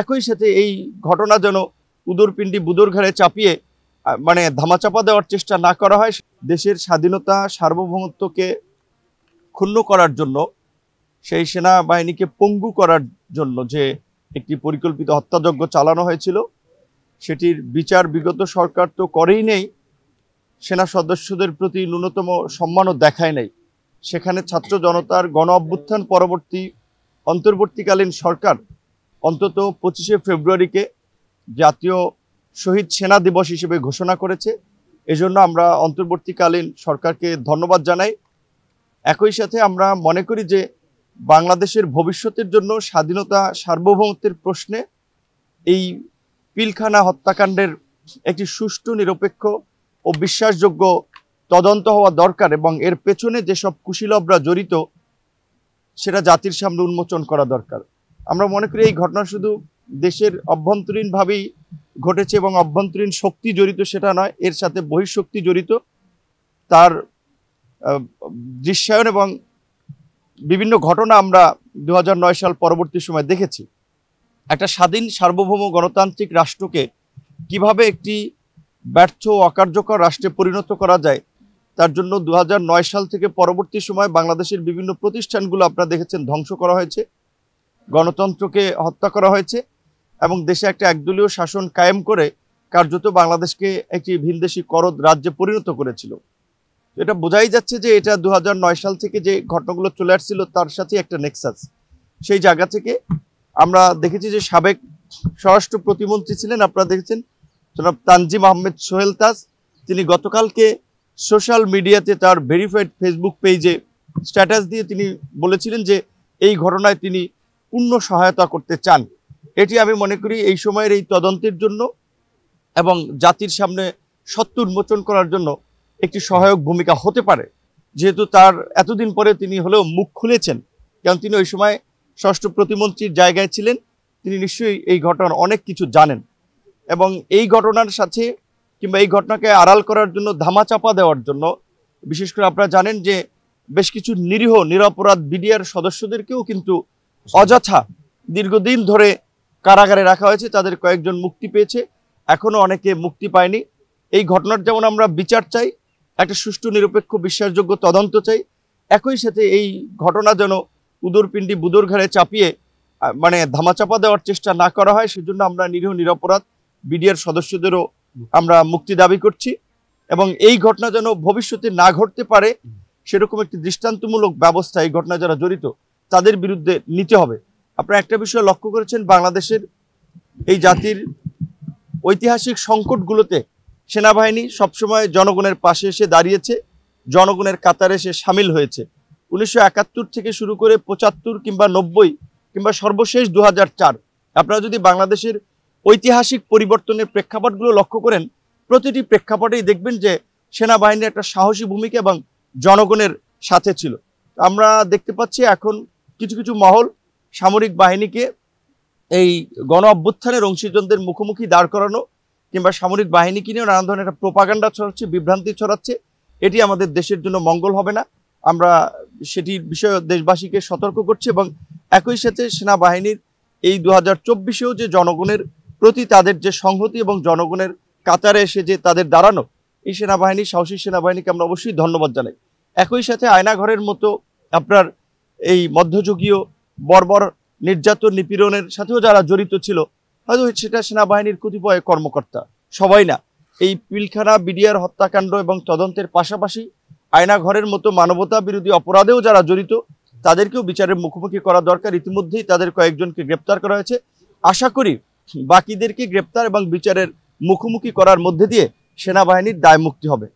একই সাথে এই ঘটনা যেন উদরপিণ্ডি বুদর ঘাড়ে চাপিয়ে মানে ধামাচাপা দেওয়ার চেষ্টা না করা হয়। দেশের স্বাধীনতা সার্বভৌমত্বকে ক্ষুণ্ণ করার জন্য, সেই সেনাবাহিনীকে পঙ্গু করার জন্য যে একটি পরিকল্পিত হত্যাযজ্ঞ চালানো হয়েছিল, সেটির বিচার বিগত সরকার তো করেই নেই, সেনা সদস্যদের প্রতি ন্যূনতম সম্মানও দেখায় নাই। সেখানে ছাত্র জনতার গণ অভ্যুত্থান পরবর্তী অন্তর্বর্তীকালীন সরকার অন্তত 25শে ফেব্রুয়ারিকে জাতীয় শহীদ সেনা দিবস হিসেবে ঘোষণা করেছে। এজন্য আমরা অন্তর্বর্তীকালীন সরকারকে ধন্যবাদ জানাই। একই সাথে আমরা মনে করি যে বাংলাদেশের ভবিষ্যতের জন্য স্বাধীনতা সার্বভৌমত্বের প্রশ্নে এই পিলখানা হত্যাকাণ্ডের একটি সুষ্ঠু, নিরপেক্ষ ও বিশ্বাসযোগ্য তদন্ত হওয়া দরকার এবং এর পেছনে যেসব কুশীলবরা জড়িত সেটা জাতির সামনে উন্মোচন করা দরকার। আমরা মনে করি এই ঘটনা শুধু দেশের অভ্যন্তরীণভাবেই ঘটেছে এবং অভ্যন্তরীণ শক্তি জড়িত সেটা নয়, এর সাথে বহিঃশক্তি জড়িত। তার দৃশ্যায়ন এবং বিভিন্ন ঘটনা আমরা 2009 সাল পরবর্তী সময় দেখেছি। একটা স্বাধীন সার্বভৌম গণতান্ত্রিক রাষ্ট্রকে কিভাবে একটি ব্যর্থ অকার্যকর রাষ্ট্রে পরিণত করা যায়, তার জন্য 2009 সাল থেকে পরবর্তী সময় বাংলাদেশের বিভিন্ন প্রতিষ্ঠানগুলো আপনারা দেখেছেন ধ্বংস করা হয়েছে, গণতন্ত্রকে হত্যা করা হয়েছে এবং দেশে একটা একদলীয় শাসন কায়েম করে কার্যত বাংলাদেশকে একটি ভিনদেশী করদ রাজ্যে পরিণত করেছিল। এটা বোঝাই যাচ্ছে যে এটা 2009 সাল থেকে যে ঘটনাগুলো চলে আসছিল তার সাথে একটা নেক্সাস। সেই জায়গা থেকে আমরা দেখেছি যে সাবেক স্বরাষ্ট্র প্রতিমন্ত্রী ছিলেন, আপনারা দেখেছেন জনাব তানজিম আহমেদ সোহেল তাজ, তিনি গতকালকে সোশ্যাল মিডিয়াতে তার ভেরিফাইড ফেসবুক পেজে স্ট্যাটাস দিয়ে তিনি বলেছিলেন যে এই ঘটনায় তিনি পূর্ণ সহায়তা করতে চান। এটি আমি মনে করি এই সময়ের এই তদন্তের জন্য এবং জাতির সামনে সত্য উন্মোচন করার জন্য একটি সহায়ক ভূমিকা হতে পারে, যেহেতু তার এতদিন পরে তিনি হলেও মুখ খুলেছেন, কারণ তিনি ওই সময় ষষ্ঠ প্রতিমন্ত্রীর জায়গায় ছিলেন। তিনি নিশ্চয়ই এই ঘটনার অনেক কিছু জানেন এবং এই ঘটনার সাথে কিংবা এই ঘটনাকে আড়াল করার জন্য, ধামাচাপা দেওয়ার জন্য, বিশেষ করে আপনারা জানেন যে বেশ কিছু নিরীহ নিরপরাধ বিডিআর সদস্যদেরকেও কিন্তু অযথা দীর্ঘদিন ধরে কারাগারে রাখা হয়েছে, তাদের কয়েকজন মুক্তি পেয়েছে, এখনও অনেকে মুক্তি পায়নি। এই ঘটনার যেমন আমরা বিচার চাই, একটা সুষ্ঠু নিরপেক্ষ বিশ্বাসযোগ্য তদন্ত চাই, একই সাথে এই ঘটনা যেন উদরপিণ্ডি বুদর ঘাড়ে চাপিয়ে মানে ধামাচাপা দেওয়ার চেষ্টা না করা হয়, সেজন্য আমরা নিরীহ নিরপরাধ বিডিআর সদস্যদেরও আমরা মুক্তি দাবি করছি এবং এই ঘটনা যেন ভবিষ্যতে না ঘটতে পারে সেরকম একটি দৃষ্টান্তমূলক ব্যবস্থা এই ঘটনা যারা জড়িত তাদের বিরুদ্ধে নিতে হবে। আপনারা একটা বিষয় লক্ষ্য করেছেন, বাংলাদেশের এই জাতির ঐতিহাসিক সংকটগুলোতে সেনাবাহিনী সবসময় জনগণের পাশে এসে দাঁড়িয়েছে, জনগণের কাতারে সে সামিল হয়েছে। 1971 থেকে শুরু করে 75 কিংবা 90 কিংবা সর্বশেষ 2004, আপনারা যদি বাংলাদেশের ঐতিহাসিক পরিবর্তনের প্রেক্ষাপটগুলো লক্ষ্য করেন, প্রতিটি প্রেক্ষাপটেই দেখবেন যে সেনাবাহিনীর একটা সাহসী ভূমিকা এবং জনগণের সাথে ছিল। আমরা দেখতে পাচ্ছি এখন কিছু কিছু মহল সামরিক বাহিনীকে এই গণ অভ্যুত্থানের অংশীজনদের মুখোমুখি দাঁড় করানো কিংবা সামরিক বাহিনীকে নিয়েও নানান ধরনের একটা প্রোপাগান্ডা ছড়াচ্ছে, বিভ্রান্তি ছড়াচ্ছে। এটি আমাদের দেশের জন্য মঙ্গল হবে না। আমরা সেটির বিষয়ে দেশবাসীকে সতর্ক করছি এবং একই সাথে সেনাবাহিনীর এই 2024-এও যে জনগণের প্রতি তাদের যে সংহতি এবং জনগণের কাতারে এসে যে তাদের দাঁড়ানো, এই সেনাবাহিনী, সাহসী সেনাবাহিনীকে আমরা অবশ্যই ধন্যবাদ জানাই। একই সাথে আয়নাঘরের মতো আপনার এই মধ্যযুগীয় বর্বর নির্যাতন নিপীড়নের সাথেও যারা জড়িত ছিল, হয়তো সেটা সেনাবাহিনীর কতিপয় কর্মকর্তা, সবাই না, এই পিলখানা বিডিআর হত্যাকাণ্ড এবং তদন্তের পাশাপাশি আয়নাঘরের মতো মানবতা বিরোধী অপরাধেও যারা জড়িত তাদেরকেও বিচারের মুখোমুখি করা দরকার। ইতিমধ্যেই তাদের কয়েকজনকে গ্রেপ্তার করা হয়েছে। আশা করি বাকিদেরকে গ্রেপ্তার এবং বিচারের মুখোমুখি করার মধ্যে দিয়ে সেনাবাহিনীর দায় মুক্তি হবে।